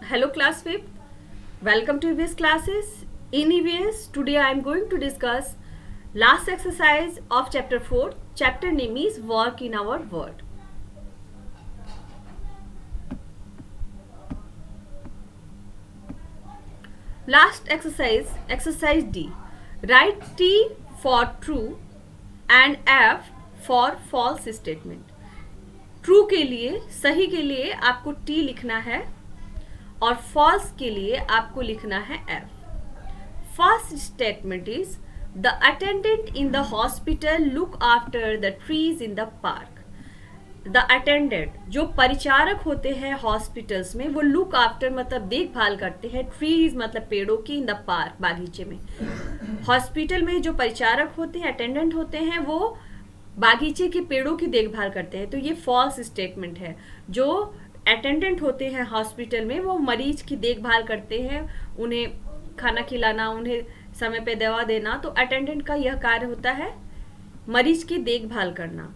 Hello class 5th. Welcome to EVS classes. In EVS, today I am going to discuss last exercise of chapter 4. Chapter name is Work in Our World. Last exercise, exercise D. Write T for true and F for false statement. True के लिए, सही के लिए आपको T लिखना है और false के लिए आपको लिखना है F. First statement is the attendant in the hospital look after the trees in the park. The attendant जो परिचारक होते हैं हॉस्पिटल्स में, वो लुक आफ्टर मतलब देखभाल करते हैं, ट्रीज मतलब पेड़ों की, इन द पार्क बागीचे में. हॉस्पिटल में जो परिचारक होते हैं, अटेंडेंट होते हैं, वो बागीचे के पेड़ों की देखभाल करते हैं. तो ये फॉल्स स्टेटमेंट है. जो अटेंडेंट होते हैं हॉस्पिटल में वो मरीज की देखभाल करते हैं, उन्हें खाना खिलाना, उन्हें समय पे दवा देना. तो अटेंडेंट का यह कार्य होता है मरीज की देखभाल करना,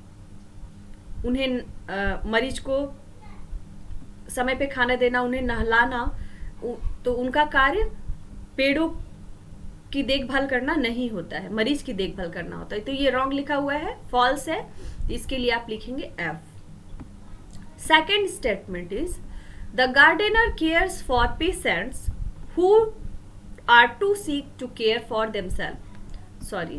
उन्हें मरीज को समय पे खाना देना, उन्हें नहलाना. तो उनका कार्य पेड़ों की देखभाल करना नहीं होता है, मरीज की देखभाल करना होता है. तो ये रॉन्ग लिखा हुआ है, फॉल्स है. इसके लिए आप लिखेंगे F. Second statement is the gardener cares for patients who are too sick to care for themselves. Sorry.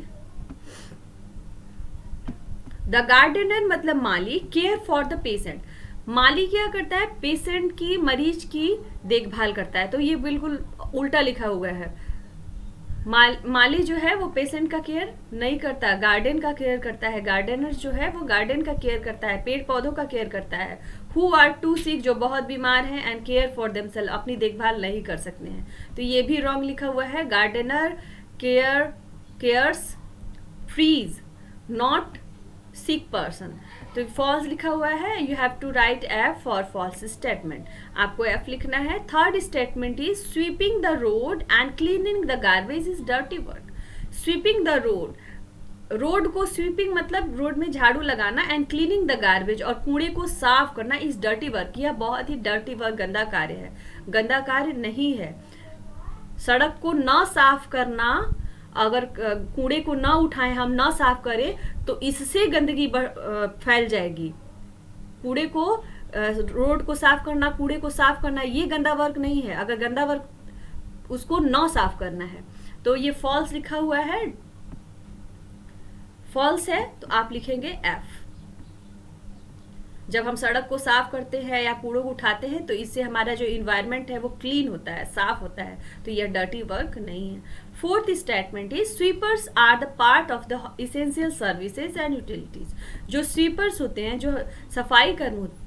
The gardener मतलब माली, care for the patient. माली क्या करता है? पेशेंट की, मरीज की देखभाल करता है. तो ये बिल्कुल उल्टा लिखा हुआ है. माली जो है वो पेशेंट का केयर नहीं करता, गार्डन का केयर करता है. गार्डनर जो है वो गार्डन का केयर करता है, पेड़ पौधों का केयर करता है. हु आर टू सिक जो बहुत बीमार हैं, एंड केयर फॉर देमसेल्फ अपनी देखभाल नहीं कर सकते हैं. तो ये भी रॉन्ग लिखा हुआ है. Gardener cares trees not sick person. तो फॉल्स लिखा हुआ है. You have to write F for false statement. आपको एफ लिखना है. Third statement is sweeping the road and cleaning the garbage is dirty work. Sweeping the road, road को sweeping मतलब road में झाड़ू लगाना, एंड क्लीनिंग द गार्बेज और कूड़े को साफ करना इज डर्टी वर्क. यह बहुत ही डर्टी वर्क, गंदा कार्य है. गंदा कार्य नहीं है. सड़क को न साफ करना, अगर कूड़े को ना उठाएं, हम ना साफ करें, तो इससे गंदगी फैल जाएगी. कूड़े को, रोड को साफ करना, कूड़े को साफ करना, ये गंदा वर्क नहीं है. अगर गंदा वर्क उसको ना साफ करना है. तो ये फॉल्स लिखा हुआ है, फॉल्स है. तो आप लिखेंगे एफ. जब हम सड़क को साफ करते हैं या कूड़ों को उठाते हैं तो इससे हमारा जो इन्वायरमेंट है वो क्लीन होता है, साफ होता है. तो यह डर्टी वर्क नहीं है. Fourth statement is sweepers are the part of the essential services and utilities. जो स्वीपर्स होते हैं, जो सफाई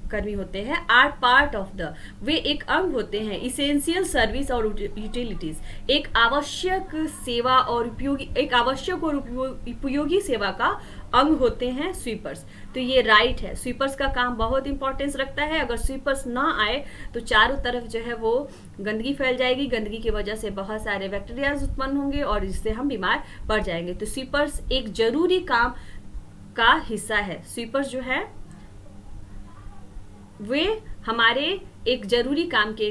कर्मी होते हैं, आर पार्ट ऑफ द, वे एक अंग होते हैं इसेंशियल सर्विस और यूटिलिटीज. एक आवश्यक सेवा और उपयोगी, एक आवश्यक और उपयोगी सेवा का अंग होते हैं स्वीपर्स. तो ये राइट है. स्वीपर्स का काम बहुत इंपॉर्टेंस रखता है. अगर स्वीपर्स ना आए तो चारों तरफ जो है वो गंदगी फैल जाएगी. गंदगी की वजह से बहुत सारे बैक्टीरिया उत्पन्न होंगे और इससे हम बीमार पड़ जाएंगे. तो स्वीपर्स एक जरूरी काम का हिस्सा है. स्वीपर्स जो है वे हमारे एक जरूरी काम के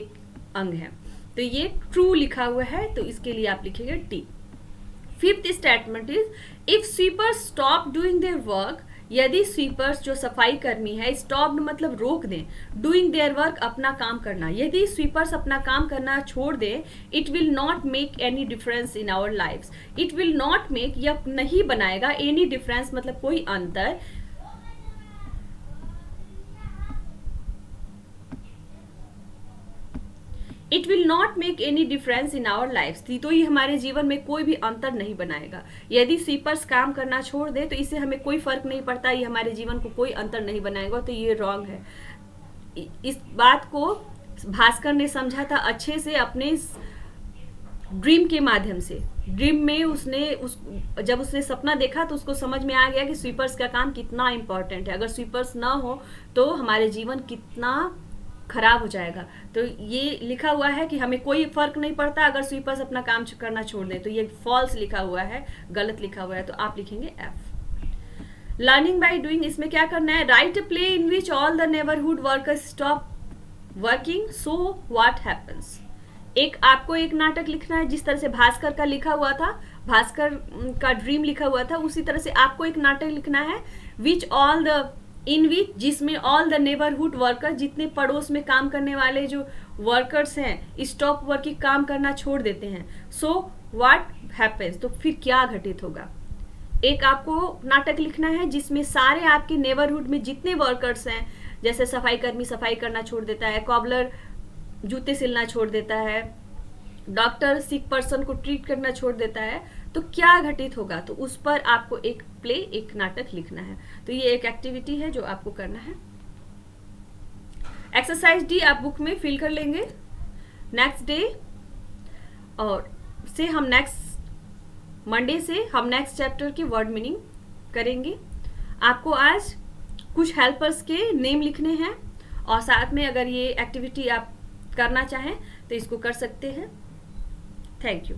अंग हैं. तो ये ट्रू लिखा हुआ है. तो इसके लिए आप लिखेंगे T. Fifth statement is if sweepers stop doing their work. यदि स्वीपर्स जो सफाई कर्मी है, स्टॉप मतलब रोक दें, डूइंग देयर वर्क अपना काम करना, यदि स्वीपर्स अपना काम करना छोड़ दें, it will not make any difference in our lifes. It will not make, यह नहीं बनाएगा, एनी डिफरेंस मतलब कोई अंतर, it will not make any difference in our life. तो ये हमारे जीवन में कोई भी अंतर नहीं बनाएगा. यदि स्वीपर्स काम करना छोड़ दे तो इससे हमें कोई फर्क नहीं पड़ता, ये हमारे जीवन को कोई अंतर नहीं बनाएगा. तो ये रॉन्ग है. इस बात को भास्कर ने समझा था अच्छे से अपने ड्रीम के माध्यम से. ड्रीम में जब उसने सपना देखा तो उसको समझ में आ गया कि स्वीपर्स का काम कितना इंपॉर्टेंट है. अगर स्वीपर्स ना हो तो हमारे जीवन कितना खराब हो जाएगा. तो ये लिखा हुआ है कि हमें कोई फर्क नहीं पड़ता अगर स्वीपर्स अपना काम करना छोड़ दें. तो ये फॉल्स लिखा हुआ है, गलत लिखा हुआ है. तो आप लिखेंगे एफ. लर्निंग बाय डूइंग, इसमें क्या करना है? Right play in which all the neighbourhood workers stop working, so what happens. एक आपको एक नाटक लिखना है, जिस तरह से भास्कर का लिखा हुआ था, भास्कर का ड्रीम लिखा हुआ था, उसी तरह से आपको एक नाटक लिखना है विच ऑल द इन विच, जिसमें ऑल द नेबरहुड वर्कर, जितने पड़ोस में काम करने वाले जो वर्कर्स हैं स्टॉप वर्किंग, काम करना छोड़ देते हैं। सो व्हाट हैपेंस, तो फिर क्या घटित होगा। एक आपको नाटक लिखना है जिसमें सारे आपके नेबरहुड में जितने वर्कर्स हैं, जैसे सफाई कर्मी सफाई करना छोड़ देता है, कॉबलर जूते सिलना छोड़ देता है, डॉक्टर सिक पर्सन को ट्रीट करना छोड़ देता है, तो क्या घटित होगा, तो उस पर आपको एक प्ले, एक नाटक लिखना है। तो ये एक एक्टिविटी है जो आपको करना है। एक्सरसाइज डी आप बुक में फिल कर लेंगे। नेक्स्ट डे और से हम नेक्स्ट मंडे से हम नेक्स्ट चैप्टर की वर्ड मीनिंग करेंगे। आपको आज कुछ हेल्पर्स के नेम लिखने हैं और साथ में अगर ये एक्टिविटी आप करना चाहें तो इसको कर सकते हैं। Thank you.